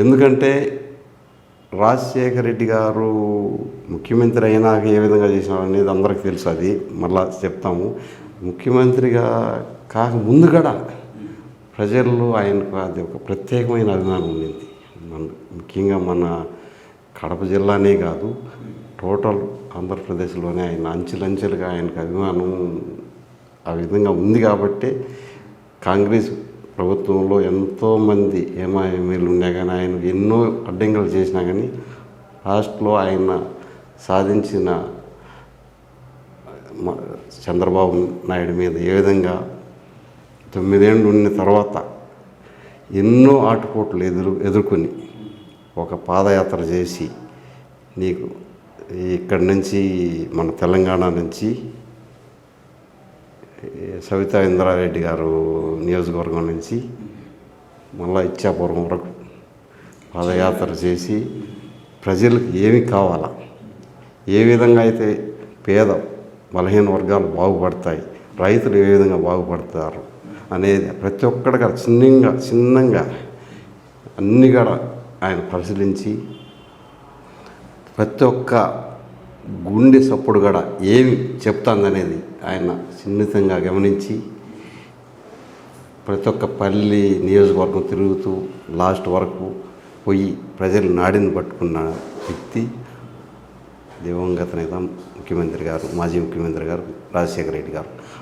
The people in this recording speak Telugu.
ఎందుకంటే రాజశేఖర రెడ్డి గారు ముఖ్యమంత్రి అయినాక ఏ విధంగా చేసినారు అనేది అందరికీ తెలుసు. అది మళ్ళా చెప్తాము. ముఖ్యమంత్రిగా కాక ముందు కూడా ప్రజల్లో ఆయనకు అది ఒక ప్రత్యేకమైన అభిమానం ఉండింది. ముఖ్యంగా మన కడప జిల్లానే కాదు, టోటల్ ఆంధ్రప్రదేశ్లోనే ఆయన అంచెలంచెలుగా ఆయనకు అభిమానం ఆ విధంగా ఉంది. కాబట్టి కాంగ్రెస్ ప్రభుత్వంలో ఎంతోమంది ఏమాఎంఏలు ఉన్నా కానీ ఆయన ఎన్నో అడ్డంకులు చేసినా కానీ లాస్ట్లో ఆయన సాధించిన చంద్రబాబు నాయుడు మీద ఏ విధంగా 9 ఏళ్ళు ఉన్న తర్వాత ఎన్నో ఆటుపోట్లు ఎదుర్కొని ఒక పాదయాత్ర చేసి నీకు ఇక్కడి నుంచి మన తెలంగాణ నుంచి సవితా ఇంద్రారెడ్డి గారు నియోజకవర్గం నుంచి మళ్ళా ఇచ్చాపురం వరకు పాదయాత్ర చేసి ప్రజలకు ఏమి కావాలా, ఏ విధంగా అయితే పేద బలహీన వర్గాలు బాగుపడతాయి, రైతులు ఏ విధంగా బాగుపడతారు అనేది ప్రతి ఒక్కడిగా చిన్నంగా అన్నీ కూడా ఆయన పరిశీలించి ప్రతి ఒక్క గుండె సప్పుడు కూడా ఏమి చెప్తాందనేది ఆయన సున్నితంగా గమనించి ప్రతి ఒక్క పల్లి నియోజకవర్గం తిరుగుతూ లాస్ట్ వరకు పోయి ప్రజలు నాడిని పట్టుకున్న వ్యక్తి దివంగత నేత ముఖ్యమంత్రి గారు, మాజీ ముఖ్యమంత్రి గారు రాజశేఖర రెడ్డి గారు.